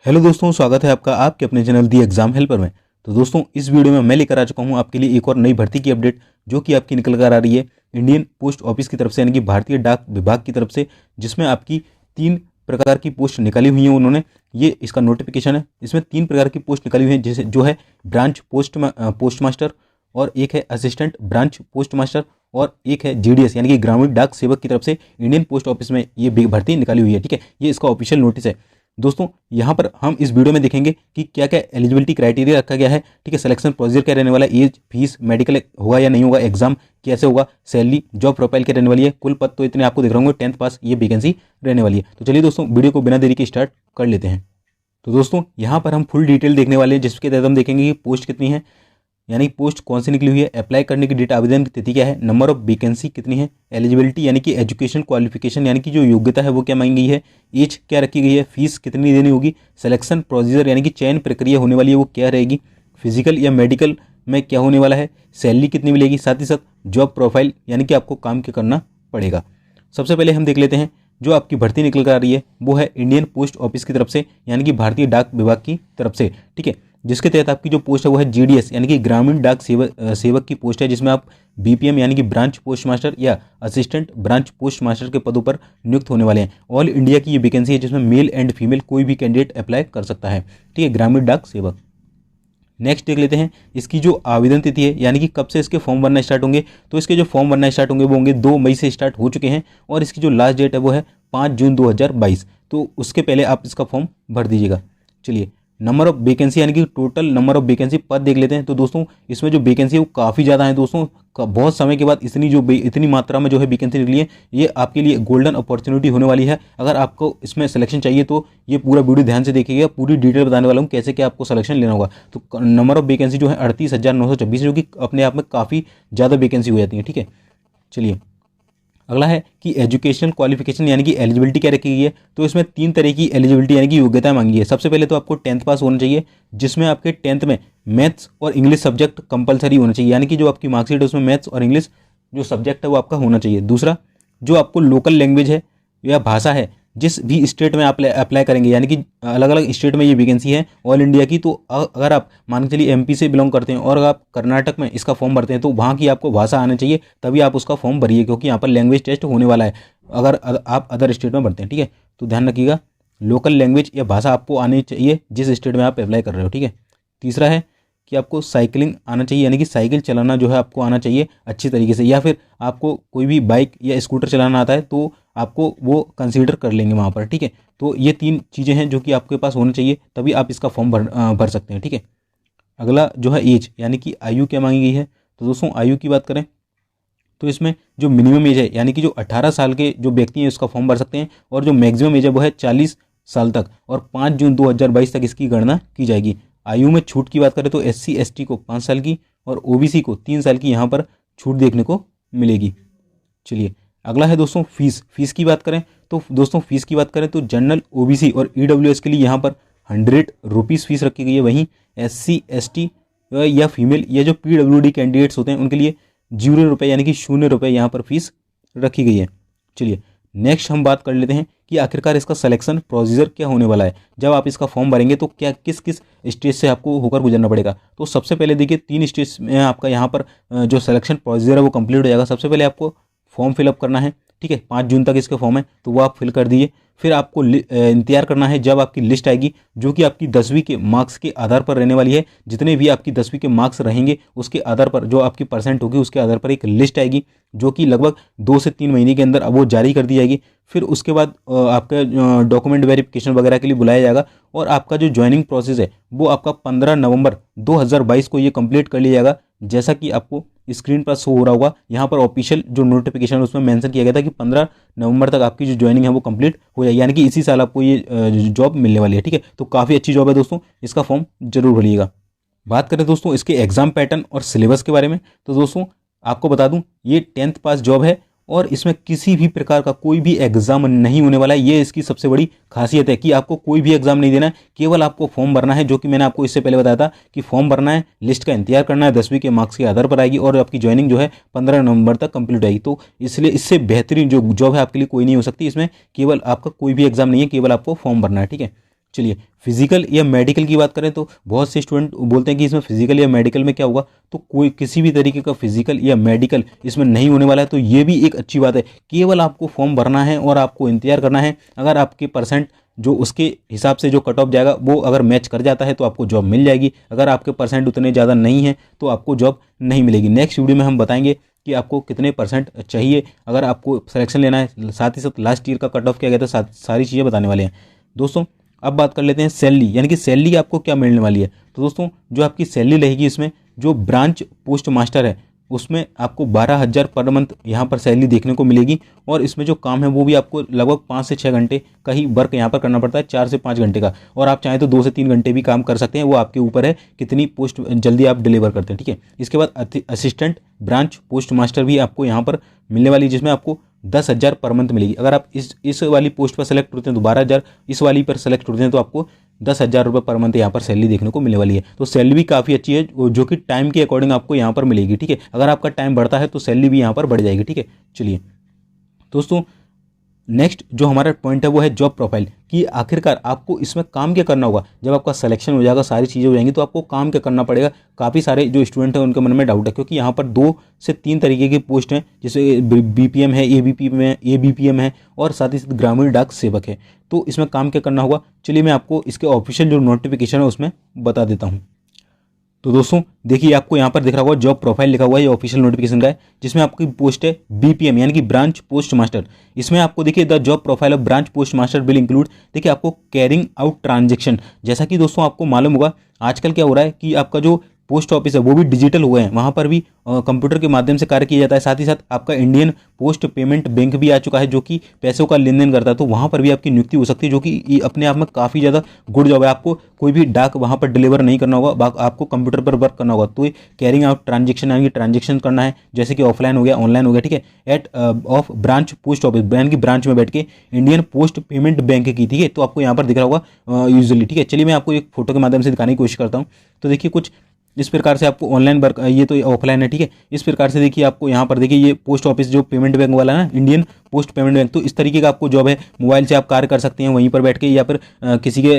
Hello दोस्तों, स्वागत है आपका आपके अपने चैनल दी एग्जाम हेल्पर में। तो दोस्तों, इस वीडियो में मैं लेकर आ चुका हूं आपके लिए एक और नई भर्ती की अपडेट, जो कि आपकी निकल कर आ रही है इंडियन पोस्ट ऑफिस की तरफ से, यानी कि भारतीय डाक विभाग की तरफ से, जिसमें आपकी 3 प्रकार की पोस्ट निकाली हुई हैं उन्होंने। ये इसका नोटिफिकेशन है। इसमें 3 प्रकार की पोस्ट निकाली हुई हैं, जैसे जो है ब्रांच पोस्ट मास्टर, और एक है असिस्टेंट ब्रांच पोस्ट मास्टर, और एक है जीडीएस यानी कि ग्रामीण डाक सेवक की तरफ से इंडियन पोस्ट ऑफिस में ये भर्ती निकाली हुई है। ठीक है, ये इसका ऑफिशियल नोटिस है। दोस्तों, यहाँ पर हम इस वीडियो में देखेंगे कि क्या क्या एलिजिबिलिटी क्राइटेरिया रखा गया है। ठीक है, सिलेक्शन प्रोसीजर क्या रहने वाला है, एज, फीस, मेडिकल होगा या नहीं होगा, एग्जाम कैसे होगा, सैलरी, जॉब प्रोफाइल क्या रहने वाली है, कुल पद तो इतने आपको दिख रहे होंगे, 10th पास ये वैकेंसी रहने वाली है। तो चलिए दोस्तों, वीडियो को बिना देरी के स्टार्ट कर लेते हैं। तो दोस्तों, यहाँ पर हम फुल डिटेल देखने वाले हैं, जिसके तहत हम देखेंगे कि पोस्ट कितनी है, यानी पोस्ट कौन सी निकली हुई है, अप्लाई करने की डेट, आवेदन की तिथि क्या है, नंबर ऑफ वैकेंसी कितनी है, एलिजिबिलिटी यानी कि एजुकेशन क्वालिफिकेशन यानी कि जो योग्यता है वो क्या मांगी गई है, एज क्या रखी गई है, फीस कितनी देनी होगी, सिलेक्शन प्रोसीजर यानी कि चयन प्रक्रिया होने वाली है वो क्या रहेगी, फिजिकल या मेडिकल में क्या होने वाला है, सैलरी कितनी मिलेगी, साथ ही साथ जॉब प्रोफाइल यानी कि आपको काम क्या करना पड़ेगा। सबसे पहले हम देख लेते हैं जो आपकी भर्ती निकल कर आ रही है वो है इंडियन पोस्ट ऑफिस की तरफ से, यानी कि भारतीय डाक विभाग की तरफ से। ठीक है, जिसके तहत आपकी जो पोस्ट है वो है जीडीएस यानी कि ग्रामीण डाक सेवक की पोस्ट है, जिसमें आप बीपीएम यानी कि ब्रांच पोस्ट मास्टर या असिस्टेंट ब्रांच पोस्ट मास्टर के पदों पर नियुक्त होने वाले हैं। ऑल इंडिया की ये वैकेंसी है, जिसमें मेल एंड फीमेल कोई भी कैंडिडेट अप्लाई कर सकता है। ठीक है, ग्रामीण डाक सेवक। नेक्स्ट देख लेते हैं इसकी जो आवेदन तिथि है, यानी कि कब से इसके फॉर्म भरना स्टार्ट होंगे। तो इसके जो फॉर्म भरना स्टार्ट होंगे वो होंगे 2 मई से स्टार्ट हो चुके हैं, और इसकी जो लास्ट डेट है वो है 5 जून 2022। तो उसके पहले आप इसका फॉर्म भर दीजिएगा। चलिए, नंबर ऑफ वैकेंसी यानी कि टोटल नंबर ऑफ वैकेंसी पद देख लेते हैं। तो दोस्तों, इसमें जो वैकेंसी है वो काफ़ी ज़्यादा है दोस्तों। बहुत समय के बाद इतनी मात्रा में जो है वैकेंसी निकली है, ये आपके लिए गोल्डन अपॉर्चुनिटी होने वाली है। अगर आपको इसमें सिलेक्शन चाहिए तो ये पूरा वीडियो ध्यान से देखिएगा, पूरी डिटेल बताने वाला हूँ कैसे क्या आपको सिलेक्शन लेना होगा। तो नंबर ऑफ वैकेंसी जो है 38,926, जो कि अपने आप में काफ़ी ज़्यादा वैकेंसी हो जाती है। ठीक है, चलिए अगला है कि एजुकेशन क्वालिफिकेशन यानी कि एलिजिबिलिटी क्या रखी गई है। तो इसमें 3 तरह की एलिजिबिलिटी यानी कि योग्यता मांगी है। सबसे पहले तो आपको 10th पास होना चाहिए, जिसमें आपके 10th में मैथ्स और इंग्लिश सब्जेक्ट कंपलसरी होना चाहिए, यानी कि जो आपकी मार्कशीट है उसमें मैथ्स और इंग्लिश जो सब्जेक्ट है वो आपका होना चाहिए। दूसरा, जो आपको लोकल लैंग्वेज है या भाषा है, जिस भी स्टेट में आप अप्लाई करेंगे, यानी कि अलग अलग स्टेट में ये वैकेंसी है ऑल इंडिया की। तो अगर आप मान के चलिए एमपी से बिलोंग करते हैं और अगर आप कर्नाटक में इसका फॉर्म भरते हैं, तो वहाँ की आपको भाषा आना चाहिए, तभी आप उसका फॉर्म भरिए, क्योंकि यहाँ पर लैंग्वेज टेस्ट होने वाला है अगर आप अदर स्टेट में भरते हैं। ठीक है, तो ध्यान रखिएगा, लोकल लैंग्वेज या भाषा आपको आनी चाहिए जिस स्टेट में आप अप्लाई कर रहे हो। ठीक है, तीसरा है कि आपको साइकिलिंग आना चाहिए, यानी कि साइकिल चलाना जो है आपको आना चाहिए अच्छी तरीके से, या फिर आपको कोई भी बाइक या स्कूटर चलाना आता है तो आपको वो कंसीडर कर लेंगे वहाँ पर। ठीक है, तो ये 3 चीज़ें हैं जो कि आपके पास होनी चाहिए, तभी आप इसका फॉर्म भर सकते हैं। ठीक है, अगला जो है एज यानी कि आयु क्या मांगी गई है। तो दोस्तों, आयु की बात करें तो इसमें जो मिनिमम एज है, यानी कि जो 18 साल के जो व्यक्ति हैं उसका फॉर्म भर सकते हैं, और जो मैक्सिमम एज है वो है 40 साल तक, और 5 जून 2022 तक इसकी गणना की जाएगी। आयु में छूट की बात करें तो SC ST को 5 साल की और OBC को 3 साल की यहाँ पर छूट देखने को मिलेगी। चलिए, अगला है दोस्तों फीस की बात करें तो दोस्तों, फीस की बात करें तो जनरल OBC और EWS के लिए यहाँ पर 100 रुपीज़ फीस रखी गई है। वहीं SC ST या फीमेल या जो PWD कैंडिडेट्स होते हैं उनके लिए 0 रुपये यानी कि 0 रुपये यहाँ पर फीस रखी गई है। चलिए, नेक्स्ट हम बात कर लेते हैं कि आखिरकार इसका सिलेक्शन प्रोसीजर क्या होने वाला है। जब आप इसका फॉर्म भरेंगे तो क्या किस किस स्टेज से आपको होकर गुजरना पड़ेगा। तो सबसे पहले देखिए, 3 स्टेज में आपका यहाँ पर जो सिलेक्शन प्रोसीजर है वो कंप्लीट हो जाएगा। सबसे पहले आपको फॉर्म फिलअप करना है। ठीक है, 5 जून तक इसके फॉर्म है तो वो आप फिल कर दीजिए। फिर आपको इंतजार करना है जब आपकी लिस्ट आएगी, जो कि आपकी 10वीं के मार्क्स के आधार पर रहने वाली है। जितने भी आपकी 10वीं के मार्क्स रहेंगे उसके आधार पर जो आपकी परसेंट होगी उसके आधार पर एक लिस्ट आएगी, जो कि लगभग 2 से 3 महीने के अंदर वो जारी कर दी जाएगी। फिर उसके बाद आपका डॉक्यूमेंट वेरिफिकेशन वगैरह के लिए बुलाया जाएगा, और आपका जो ज्वाइनिंग प्रोसेस है वो आपका 15 नवंबर 2022 को ये कंप्लीट कर लिया जाएगा। जैसा कि आपको स्क्रीन पर शो हो रहा होगा, यहाँ पर ऑफिशियल जो नोटिफिकेशन है उसमें मेंशन किया गया था कि 15 नवंबर तक आपकी जो ज्वाइनिंग है वो कंप्लीट हो जाएगी, यानी कि इसी साल आपको ये जॉब मिलने वाली है। ठीक है, तो काफ़ी अच्छी जॉब है दोस्तों, इसका फॉर्म जरूर भरिएगा। बात करें दोस्तों इसके एग्जाम पैटर्न और सिलेबस के बारे में, तो दोस्तों आपको बता दूं ये 10th पास जॉब है, और इसमें किसी भी प्रकार का कोई भी एग्जाम नहीं होने वाला है। ये इसकी सबसे बड़ी खासियत है कि आपको कोई भी एग्जाम नहीं देना है, केवल आपको फॉर्म भरना है, जो कि मैंने आपको इससे पहले बताया था कि फॉर्म भरना है, लिस्ट का इंतजार करना है, 10वीं के मार्क्स के आधार पर आएगी, और आपकी ज्वाइनिंग जो है 15 नवंबर तक कंप्लीट आएगी। तो इसलिए इससे बेहतरीन जो जॉब है आपके लिए कोई नहीं हो सकती। इसमें केवल आपका कोई भी एग्जाम नहीं है, केवल आपको फॉर्म भरना है। ठीक है, चलिए फिजिकल या मेडिकल की बात करें तो बहुत से स्टूडेंट बोलते हैं कि इसमें फिजिकल या मेडिकल में क्या होगा, तो कोई किसी भी तरीके का फिजिकल या मेडिकल इसमें नहीं होने वाला है। तो ये भी एक अच्छी बात है, केवल आपको फॉर्म भरना है और आपको इंतजार करना है। अगर आपके परसेंट जो उसके हिसाब से जो कट ऑफ जाएगा वो अगर मैच कर जाता है तो आपको जॉब मिल जाएगी, अगर आपके परसेंट उतने ज़्यादा नहीं है तो आपको जॉब नहीं मिलेगी। नेक्स्ट वीडियो में हम बताएंगे कि आपको कितने परसेंट चाहिए अगर आपको सिलेक्शन लेना है, साथ ही साथ लास्ट ईयर का कट ऑफ क्या गया था, सारी चीज़ें बताने वाले हैं दोस्तों। अब बात कर लेते हैं सैलरी, यानी कि सैलरी आपको क्या मिलने वाली है। तो दोस्तों जो आपकी सैलरी रहेगी इसमें, जो ब्रांच पोस्ट मास्टर है उसमें आपको 12,000 पर मंथ यहाँ पर सैलरी देखने को मिलेगी। और इसमें जो काम है वो भी आपको लगभग 5 से 6 घंटे का ही वर्क यहाँ पर करना पड़ता है, 4 से 5 घंटे का। और आप चाहें तो 2 से 3 घंटे भी काम कर सकते हैं, वो आपके ऊपर है कितनी पोस्ट जल्दी आप डिलीवर करते हैं, ठीक है। इसके बाद असिस्टेंट ब्रांच पोस्ट मास्टर भी आपको यहाँ पर मिलने वाली है, जिसमें आपको 10,000 पर मंथ मिलेगी। अगर आप इस वाली पोस्ट पर सेलेक्ट होते हैं तो 12,000, इस वाली पर सेलेक्ट होते हैं तो आपको 10,000 रुपये पर मंथ यहाँ पर सैलरी देखने को मिलने वाली है। तो सैलरी भी काफ़ी अच्छी है, जो कि टाइम के अकॉर्डिंग आपको यहाँ पर मिलेगी, ठीक है। अगर आपका टाइम बढ़ता है तो सैलरी भी यहाँ पर बढ़ जाएगी, ठीक है। चलिए दोस्तों नेक्स्ट जो हमारा पॉइंट है वो है जॉब प्रोफाइल, कि आखिरकार आपको इसमें काम क्या करना होगा। जब आपका सिलेक्शन हो जाएगा, सारी चीज़ें हो जाएंगी, तो आपको काम क्या करना पड़ेगा। काफ़ी सारे जो स्टूडेंट हैं उनके मन में डाउट है, क्योंकि यहाँ पर 2 से 3 तरीके की पोस्ट हैं, जैसे BPM है, ABPM है और साथ ही साथ ग्रामीण डाक सेवक है। तो इसमें काम क्या करना होगा, चलिए मैं आपको इसके ऑफिशियल जो नोटिफिकेशन है उसमें बता देता हूँ। तो दोस्तों देखिए आपको यहाँ पर दिख रहा होगा जॉब प्रोफाइल लिखा हुआ है, ये ऑफिशियल नोटिफिकेशन का है, जिसमें आपकी पोस्ट है BPM यानी कि ब्रांच पोस्ट मास्टर। इसमें आपको देखिए the job profile of branch post master will include, देखिए आपको कैरिंग आउट ट्रांजेक्शन। जैसा कि दोस्तों आपको मालूम होगा आजकल क्या हो रहा है कि आपका जो पोस्ट ऑफिस है वो भी डिजिटल हुए हैं, वहाँ पर भी कंप्यूटर के माध्यम से कार्य किया जाता है। साथ ही साथ आपका इंडियन पोस्ट पेमेंट बैंक भी आ चुका है, जो कि पैसों का लेन देन करता है। तो वहाँ पर भी आपकी नियुक्ति हो सकती है, जो कि अपने आप में काफ़ी ज़्यादा गुड जॉब है। आपको कोई भी डाक वहाँ पर डिलीवर नहीं करना होगा, आपको कंप्यूटर पर वर्क करना होगा। तो ये कैरिंग आउट ट्रांजेक्शन यानी कि ट्रांजेक्शन करना है, जैसे कि ऑफलाइन हो गया, ऑनलाइन हो गया, ठीक है। At of branch post office, यानी कि ब्रांच में बैठ के इंडियन पोस्ट पेमेंट बैंक की, ठीक है। तो आपको यहाँ पर दिख रहा होगा यूजुअली, ठीक है। चलिए मैं आपको एक फोटो के माध्यम से दिखाने की कोशिश करता हूँ। तो देखिए कुछ इस प्रकार से आपको ऑनलाइन वर्क, ये तो ऑफलाइन है, ठीक है। इस प्रकार से देखिए आपको यहाँ पर देखिए ये पोस्ट ऑफिस जो पेमेंट बैंक वाला है ना, इंडियन पोस्ट पेमेंट बैंक, तो इस तरीके का आपको जॉब है। मोबाइल से आप कार्य कर सकते हैं वहीं पर बैठ के, या फिर किसी के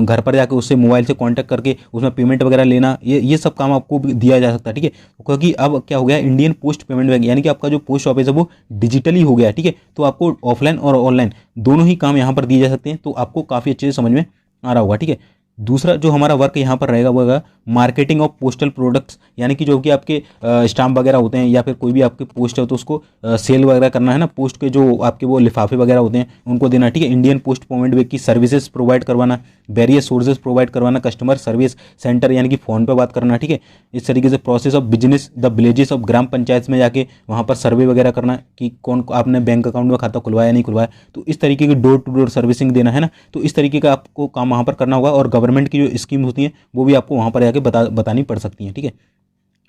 घर पर जाकर उससे मोबाइल से कांटेक्ट करके उसमें पेमेंट वगैरह लेना, ये सब काम आपको दिया जा सकता है, ठीक है। क्योंकि अब क्या हो गया, इंडियन पोस्ट पेमेंट बैंक यानी कि आपका जो पोस्ट ऑफिस है वो डिजिटली हो गया, ठीक है। तो आपको ऑफलाइन और ऑनलाइन दोनों ही काम यहाँ पर दिए जा सकते हैं। तो आपको काफ़ी अच्छे से समझ में आ रहा होगा, ठीक है। दूसरा जो हमारा वर्क यहाँ पर रहेगा वो होगा मार्केटिंग ऑफ पोस्टल प्रोडक्ट्स, यानी कि जो कि आपके स्टाम्प वगैरह होते हैं या फिर कोई भी आपके पोस्ट है तो उसको सेल वगैरह करना है ना, पोस्ट के जो आपके वो लिफाफे वगैरह होते हैं उनको देना, ठीक है। इंडियन पोस्ट पेमेंट बैंक की सर्विसेज प्रोवाइड करवाना, वेरियस सोर्सेज प्रोवाइड करवाना, कस्टमर सर्विस सेंटर यानी कि फ़ोन पर बात करना, ठीक है। इस तरीके से process of business the villages of gram panchayat में जाके वहाँ पर सर्वे वगैरह करना कि कौन आपने बैंक अकाउंट में खाता खुलवाया नहीं खुलवाया। तो इस तरीके की डोर टू डोर सर्विसिंग देना है ना, तो इस तरीके का आपको काम वहाँ पर करना होगा। और गवर्नमेंट की जो स्कीम होती हैं वो भी आपको वहाँ पर जाके बतानी पड़ सकती हैं, ठीक है।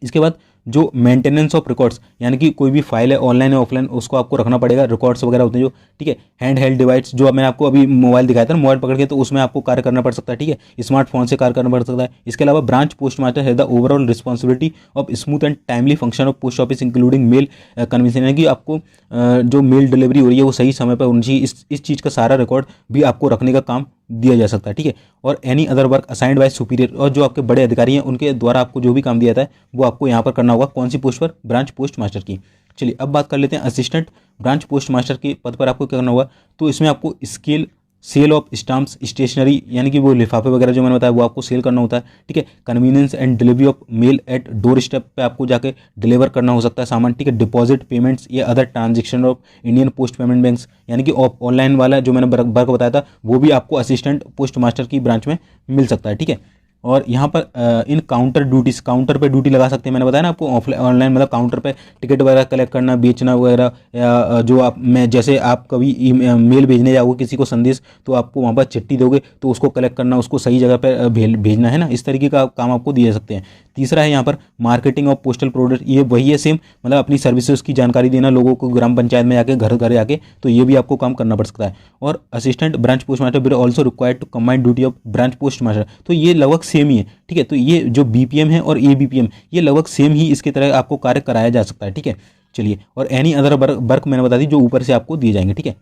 इसके बाद जो मेंटेनेंस ऑफ रिकॉर्ड्स, यानी कि कोई भी फाइल है ऑनलाइन है ऑफलाइन, उसको आपको रखना पड़ेगा, रिकॉर्ड्स वगैरह होते हैं जो, ठीक है। हैंड हेल्ड डिवाइस, जो मैंने आपको अभी मोबाइल दिखाया था ना, मोबाइल पकड़ के, तो उसमें आपको कार्य करना पड़ सकता है, ठीक है। स्मार्टफोन से कार्य करना पड़ सकता है। इसके अलावा ब्रांच पोस्ट मास्टर है the overall responsibility of smooth and timely function of post office including mail convention, यानी कि आपको जो मेल डिलीवरी हो रही है वो सही समय पर होनी चाहिए। इस चीज़ का सारा रिकॉर्ड भी आपको रखने का काम दिया जा सकता है, ठीक है। और any other work assigned by superior, और जो आपके बड़े अधिकारी हैं उनके द्वारा आपको जो भी काम दिया जाता है वो आपको यहाँ पर करना होगा। कौन सी पोस्ट पर, ब्रांच पोस्ट मास्टर की। चलिए अब बात कर लेते हैं असिस्टेंट ब्रांच पोस्ट मास्टर के पद पर आपको क्या करना होगा। तो इसमें आपको scale sale of stamps stationery, यानी कि वो लिफाफे वगैरह जो मैंने बताया वो आपको सेल करना होता है, ठीक है। Convenience and delivery of mail at door step पे आपको जाके डिलीवर करना हो सकता है सामान, ठीक है। डिपॉजिट पेमेंट्स या other transaction of Indian post payment banks, यानी कि ऑनलाइन वाला जो मैंने वर्क बताया था वो भी आपको असिस्टेंट पोस्ट मास्टर की ब्रांच में मिल सकता है, ठीक है। और यहाँ पर इन काउंटर ड्यूटीज, काउंटर पे ड्यूटी लगा सकते हैं, मैंने बताया ना आपको। ऑफलाइन ऑनलाइन मतलब काउंटर पे टिकट वगैरह कलेक्ट करना, बेचना वगैरह, या जो आप मैं जैसे आप कभी मेल भेजने जाओगे किसी को संदेश, तो आपको वहाँ पर चिट्ठी दोगे तो उसको कलेक्ट करना, उसको सही जगह पर भेजना है ना, इस तरीके का काम आपको दिए सकते हैं। तीसरा है यहाँ पर मार्केटिंग ऑफ पोस्टल प्रोडक्ट, ये वही है सेम, मतलब अपनी सर्विसेज की जानकारी देना लोगों को ग्राम पंचायत में जाके, घर घर जाके, तो ये भी आपको काम करना पड़ सकता है। और assistant branch post master will also required to combine duty of branch post master, तो ये लगभग सेम ही है, ठीक है। तो ये जो BPM है और ABPM ये लगभग सेम ही इसके तरह आपको कार्य कराया जा सकता है, ठीक है। चलिए और एनी अदर वर्क मैंने बता दी जो ऊपर से आपको दिए जाएंगे, ठीक है।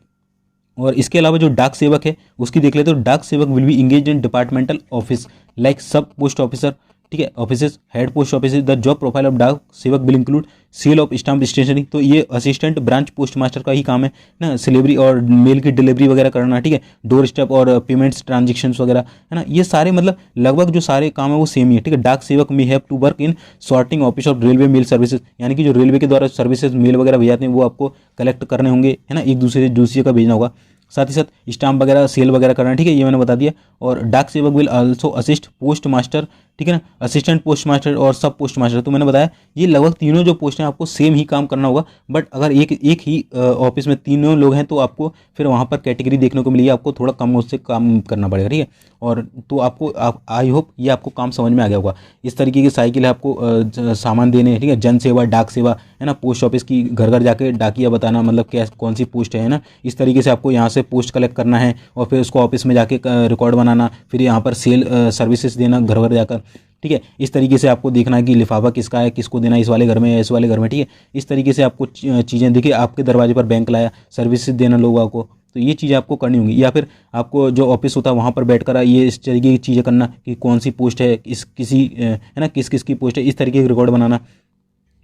और इसके अलावा जो डाक सेवक है उसकी देख लेते तो Dak Sevak will be engage in departmental office like sub post officer, ठीक है, offices, head post office. The job profile of Dak Sevak will include sale of stamp stationery, तो ये असिस्टेंट ब्रांच पोस्ट मास्टर का ही काम है ना, सिलेवरी और मेल की डिलीवरी वगैरह करना, ठीक है, डोर स्टेप और पेमेंट्स ट्रांजेक्शंस वगैरह, है ना, ये सारे मतलब लगभग जो सारे काम है वो सेम ही है, ठीक है। Dak Sevak may have to work in sorting office of railway mail services, यानी कि जो रेलवे के द्वारा सर्विसेज मेल वगैरह भेजाते हैं वो आपको कलेक्ट करने होंगे, है ना, एक दूसरे से दूसरे का भेजना होगा, साथ ही साथ स्टाम्प वगैरह सेल वगैरह करना, ठीक है, ये मैंने बता दिया। और डाक Sevak will also assist post master, ठीक है ना, असिस्टेंट पोस्ट मास्टर और सब पोस्ट मास्टर, तो मैंने बताया ये लगभग तीनों जो पोस्ट हैं आपको सेम ही काम करना होगा, बट अगर एक ही ऑफिस में तीनों लोग हैं तो आपको फिर वहाँ पर कैटेगरी देखने को मिलेगी, आपको थोड़ा कम उससे काम करना पड़ेगा, ठीक है। और तो आपको आई होप ये आपको काम समझ में आ गया होगा। इस तरीके की साइकिल है आपको सामान देने, ठीक है, जन सेवा, डाक सेवा, है ना, पोस्ट ऑफिस की घर घर जाके डाकिया बताना मतलब क्या कौन सी पोस्ट है ना, इस तरीके से आपको यहाँ से पोस्ट कलेक्ट करना है और फिर उसको ऑफिस में जाके रिकॉर्ड बनाना, फिर यहाँ पर सेल सर्विसेज देना घर घर जाकर, ठीक है। इस तरीके से आपको देखना है कि लिफाफा किसका है, किसको देना है, इस वाले घर में या इस वाले घर में, ठीक है। इस तरीके से आपको चीज़ें देखिए, आपके दरवाजे पर बैंक लाया, सर्विसेज देना लोगों को, तो ये चीज़ें आपको करनी होंगी। या फिर आपको जो ऑफिस होता है वहाँ पर बैठकर ये इस तरीके की चीज़ें करना कि कौन सी पोस्ट है, है ना, किस किस की पोस्ट है, इस तरीके की रिकॉर्ड बनाना।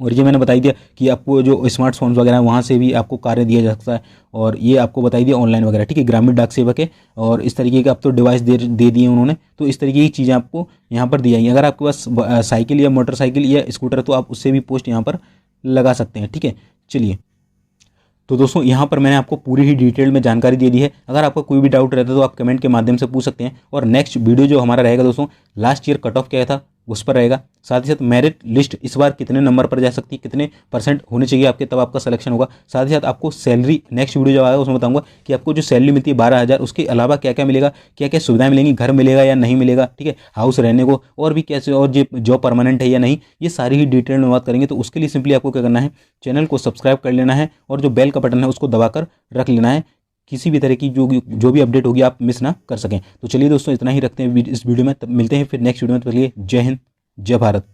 और ये मैंने बताई दिया कि आपको जो स्मार्टफोन्स वगैरह है वहाँ से भी आपको कार्य दिया जा सकता है, और ये आपको बताई दिया ऑनलाइन वगैरह, ठीक है, ग्रामीण डाक सेवक है, और इस तरीके के आप तो डिवाइस दे दिए उन्होंने, तो इस तरीके की चीज़ें आपको यहाँ पर दी जाएंगी। अगर आपके पास साइकिल या मोटरसाइकिल या स्कूटर है तो आप उससे भी पोस्ट यहाँ पर लगा सकते हैं, ठीक है। चलिए, तो दोस्तों यहाँ पर मैंने आपको पूरी ही डिटेल में जानकारी दे दी है। अगर आपका कोई भी डाउट रहता है तो आप कमेंट के माध्यम से पूछ सकते हैं। और नेक्स्ट वीडियो जो हमारा रहेगा दोस्तों, लास्ट ईयर कट ऑफ क्या था उस पर रहेगा, साथ ही साथ मेरिट लिस्ट इस बार कितने नंबर पर जा सकती है, कितने % होने चाहिए आपके, तब आपका सिलेक्शन होगा। साथ ही साथ आपको सैलरी, नेक्स्ट वीडियो जब आएगा उसमें बताऊंगा कि आपको जो सैलरी मिलती है 12,000, उसके अलावा क्या क्या मिलेगा, क्या क्या सुविधाएं मिलेंगी, घर मिलेगा या नहीं मिलेगा, ठीक है, हाउस रहने को, और भी कैसे, और जो जॉब परमानेंट है या नहीं, ये सारी ही डिटेल में बात करेंगे। तो उसके लिए सिंपली आपको क्या करना है, चैनल को सब्सक्राइब कर लेना है और जो बेल का बटन है उसको दबाकर रख लेना है, किसी भी तरह की जो भी अपडेट होगी आप मिस ना कर सकें। तो चलिए दोस्तों, इतना ही रखते हैं इस वीडियो में, तब मिलते हैं फिर नेक्स्ट वीडियो में। तो चलिए, जय हिंद, जय भारत।